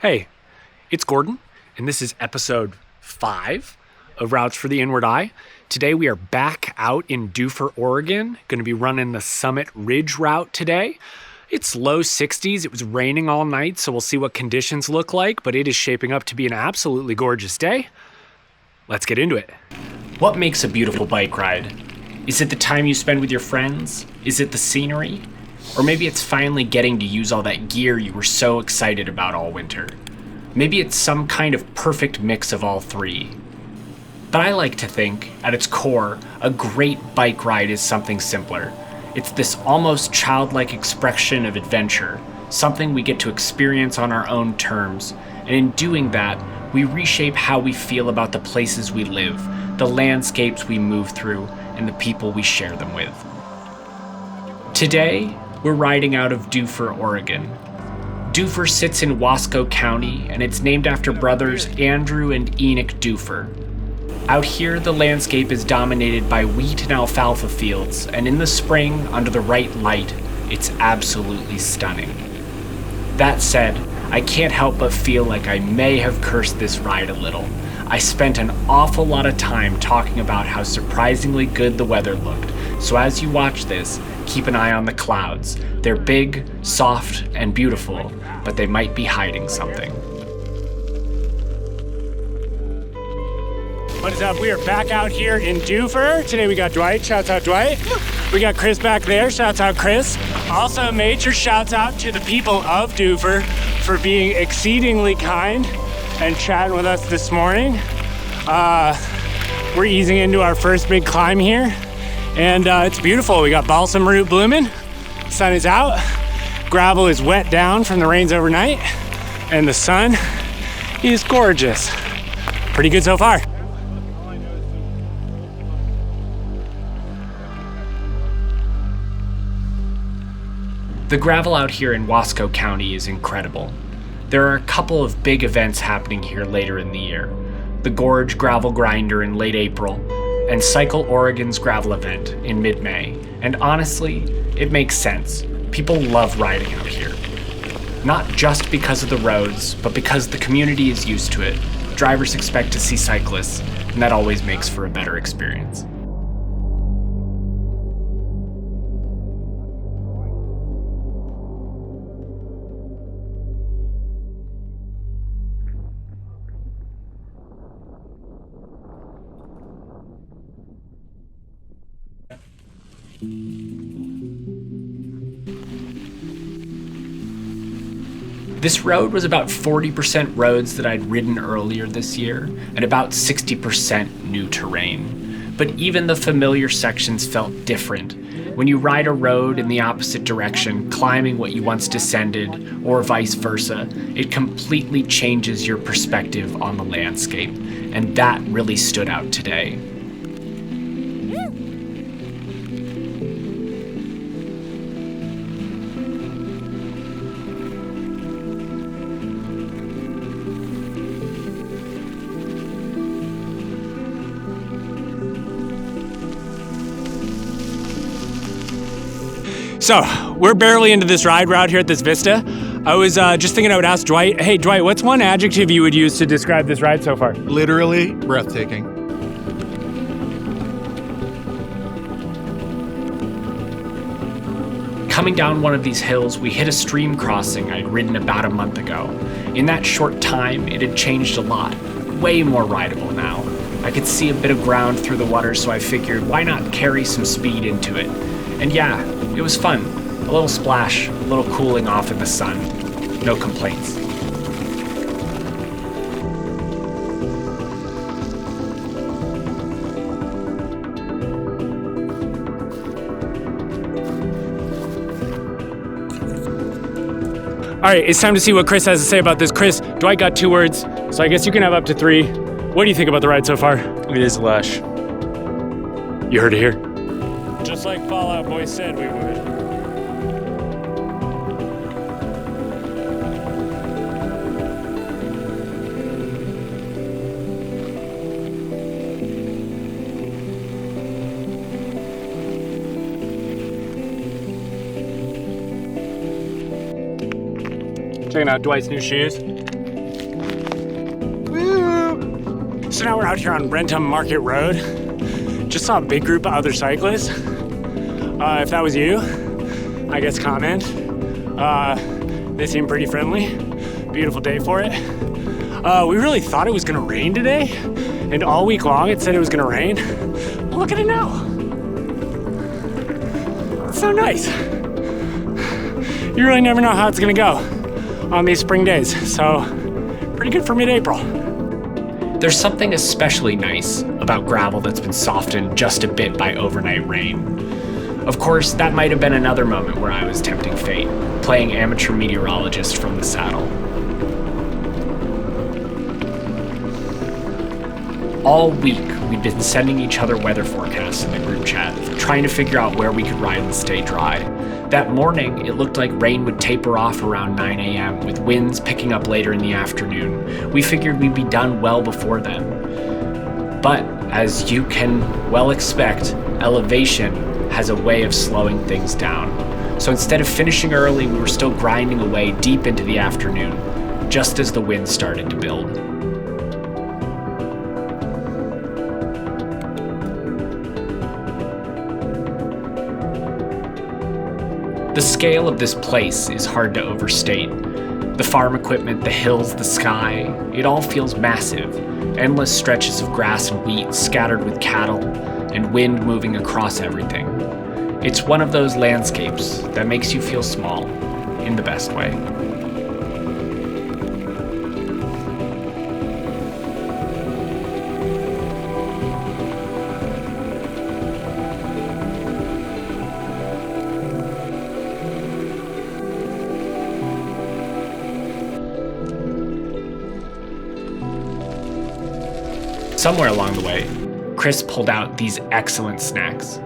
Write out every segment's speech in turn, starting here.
Hey, it's Gordon, and this is episode 5 of Routes for the Inward Eye. Today we are back out in Dufur, Oregon, going to be running the Summit Ridge route today. It's low 60s, it was raining all night, so we'll see what conditions look like, but it is shaping up to be an absolutely gorgeous day. Let's get into it. What makes a beautiful bike ride? Is it the time you spend with your friends? Is it the scenery? Or maybe it's finally getting to use all that gear you were so excited about all winter. Maybe it's some kind of perfect mix of all three. But I like to think, at its core, a great bike ride is something simpler. It's this almost childlike expression of adventure, something we get to experience on our own terms, and in doing that, we reshape how we feel about the places we live, the landscapes we move through, and the people we share them with. Today, we're riding out of Dufur, Oregon. Dufur sits in Wasco County, and it's named after brothers Andrew and Enoch Dufur. Out here, the landscape is dominated by wheat and alfalfa fields, and in the spring, under the right light, it's absolutely stunning. That said, I can't help but feel like I may have cursed this ride a little. I spent an awful lot of time talking about how surprisingly good the weather looked, so as you watch this, keep an eye on the clouds. They're big, soft, and beautiful, but they might be hiding something. What is up? We are back out here in Dufur. Today we got Dwight. Shouts out Dwight. We got Chris back there. Shouts out Chris. Also, major shouts out to the people of Dufur for being exceedingly kind and chatting with us this morning. We're easing into our first big climb here, and it's beautiful. We got balsam root blooming. Sun is out. Gravel is wet down from the rains overnight, and the sun is gorgeous. Pretty good so far. The gravel out here in Wasco County is incredible. There are a couple of big events happening here later in the year. The Gorge Gravel Grinder in late April, and Cycle Oregon's gravel event in mid-May. And honestly, it makes sense. People love riding out here. Not just because of the roads, but because the community is used to it. Drivers expect to see cyclists, and that always makes for a better experience. This road was about 40% roads that I'd ridden earlier this year, and about 60% new terrain. But even the familiar sections felt different. When you ride a road in the opposite direction, climbing what you once descended, or vice versa, it completely changes your perspective on the landscape, and that really stood out today. So, we're barely into this ride route here at this vista. I was just thinking I would ask Dwight, hey Dwight, what's one adjective you would use to describe this ride so far? Literally breathtaking. Coming down one of these hills, we hit a stream crossing I'd ridden about a month ago. In that short time, it had changed a lot. Way more rideable now. I could see a bit of ground through the water, so I figured why not carry some speed into it. And yeah, it was fun. A little splash, a little cooling off in the sun. No complaints. All right, it's time to see what Chris has to say about this. Chris, Dwight got 2 words, so I guess you can have up to 3. What do you think about the ride so far? It is lush. You heard it here. Just like Fallout Boy said we would. Checking out Dwight's new shoes. So now we're out here on Rentham Market Road. Just saw a big group of other cyclists. If that was you, I guess comment. They seem pretty friendly. Beautiful day for it. We really thought it was gonna rain today, and all week long it said it was gonna rain. But look at it now. It's so nice. You really never know how it's gonna go on these spring days, so pretty good for mid-April. There's something especially nice about gravel that's been softened just a bit by overnight rain. Of course, that might have been another moment where I was tempting fate, playing amateur meteorologist from the saddle. All week, we'd been sending each other weather forecasts in the group chat, trying to figure out where we could ride and stay dry. That morning, it looked like rain would taper off around 9 a.m., with winds picking up later in the afternoon. We figured we'd be done well before then. But, as you can well expect, elevation has a way of slowing things down. So instead of finishing early, we were still grinding away deep into the afternoon, just as the wind started to build. The scale of this place is hard to overstate. The farm equipment, the hills, the sky, it all feels massive. Endless stretches of grass and wheat scattered with cattle, and wind moving across everything. It's one of those landscapes that makes you feel small, in the best way. Somewhere along the way, Chris pulled out these excellent snacks,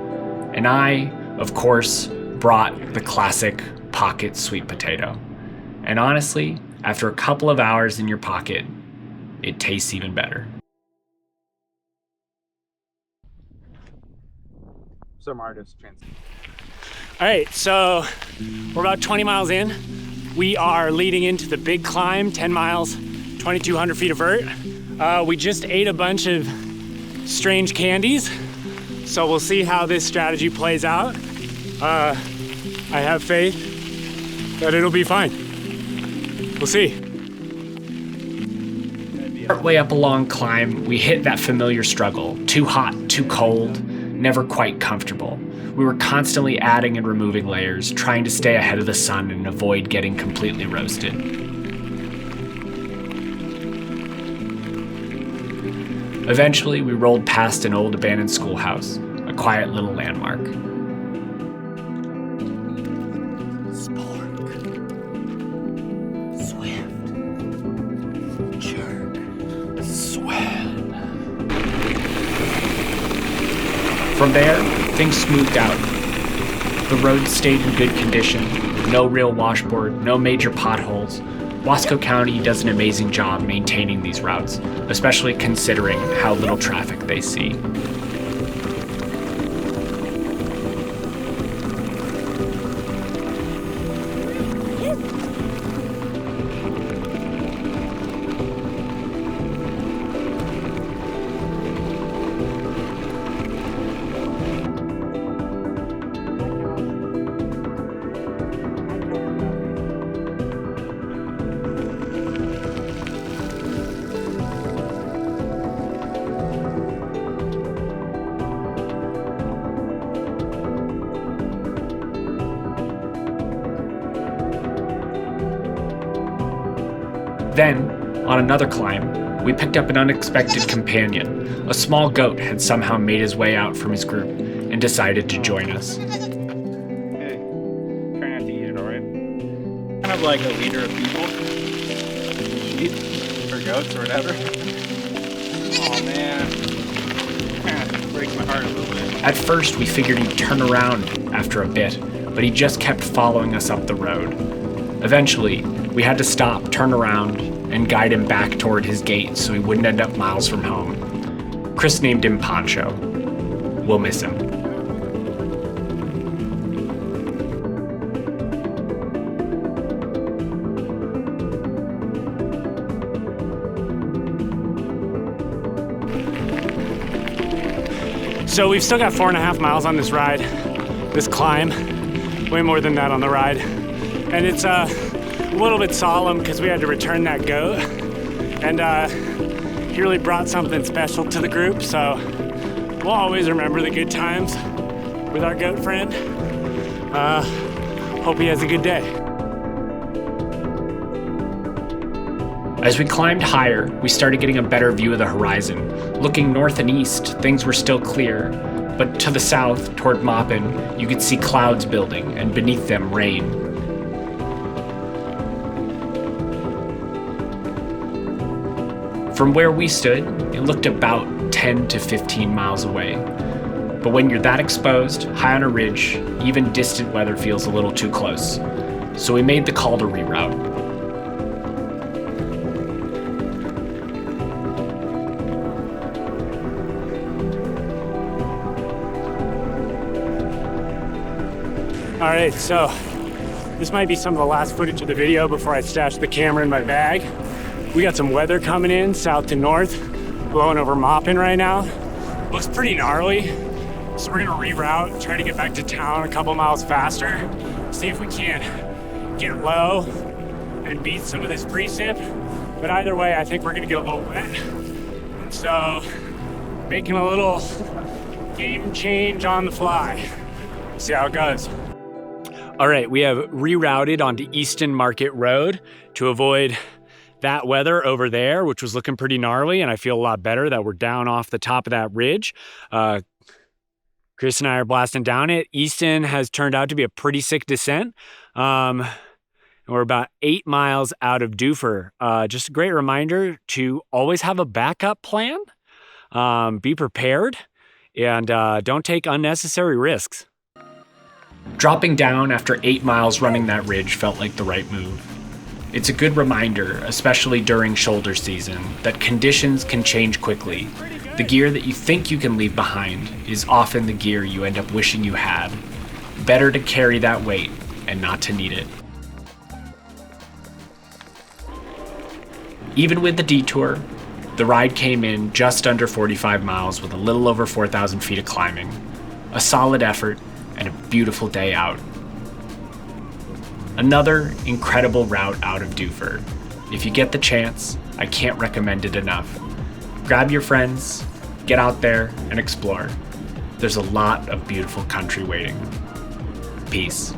and I, of course, brought the classic pocket sweet potato. And honestly, after a couple of hours in your pocket, it tastes even better. Some artists transit. All right, so we're about 20 miles in. We are leading into the big climb, 10 miles, 2,200 feet of vert. We just ate a bunch of strange candies, so we'll see how this strategy plays out. I have faith that it'll be fine. We'll see. Partway up a long climb, we hit that familiar struggle. Too hot, too cold, never quite comfortable. We were constantly adding and removing layers, trying to stay ahead of the sun and avoid getting completely roasted. Eventually, we rolled past an old abandoned schoolhouse, a quiet little landmark. Spork. Swift. Jerk. Sweat. From there, things smoothed out. The road stayed in good condition, no real washboard, no major potholes. Wasco County does an amazing job maintaining these routes, especially considering how little traffic they see. Then, on another climb, we picked up an unexpected companion. A small goat had somehow made his way out from his group and decided to join us. Hey, try not to eat it, alright? Kind of like a leader of people. Sheep or goats or whatever. Oh man. Kind of breaks my heart a little bit. At first, we figured he'd turn around after a bit, but he just kept following us up the road. Eventually, we had to stop, turn around, and guide him back toward his gate so he wouldn't end up miles from home. Chris named him Poncho. We'll miss him. So we've still got 4.5 miles on this ride, this climb, way more than that on the ride. And it's a little bit solemn because we had to return that goat. And he really brought something special to the group. So we'll always remember the good times with our goat friend. Hope he has a good day. As we climbed higher, we started getting a better view of the horizon. Looking north and east, things were still clear, but to the south, toward Maupin, you could see clouds building, and beneath them, rain. From where we stood, it looked about 10 to 15 miles away. But when you're that exposed, high on a ridge, even distant weather feels a little too close. So we made the call to reroute. All right, so this might be some of the last footage of the video before I stash the camera in my bag. We got some weather coming in south to north, blowing over Maupin right now. Looks pretty gnarly. So we're gonna reroute, try to get back to town a couple miles faster, see if we can get low and beat some of this precip. But either way, I think we're gonna get a little wet. So making a little game change on the fly. See how it goes. All right, we have rerouted onto Easton Market Road to avoid that weather over there, which was looking pretty gnarly, and I feel a lot better that we're down off the top of that ridge. Chris and I are blasting down it. Easton has turned out to be a pretty sick descent. And we're about 8 miles out of Dufur. Just a great reminder to always have a backup plan, be prepared, and don't take unnecessary risks. Dropping down after 8 miles running that ridge felt like the right move. It's a good reminder, especially during shoulder season, that conditions can change quickly. The gear that you think you can leave behind is often the gear you end up wishing you had. Better to carry that weight and not to need it. Even with the detour, the ride came in just under 45 miles with a little over 4,000 feet of climbing. A solid effort and a beautiful day out. Another incredible route out of Dufur. If you get the chance, I can't recommend it enough. Grab your friends, get out there and explore. There's a lot of beautiful country waiting. Peace.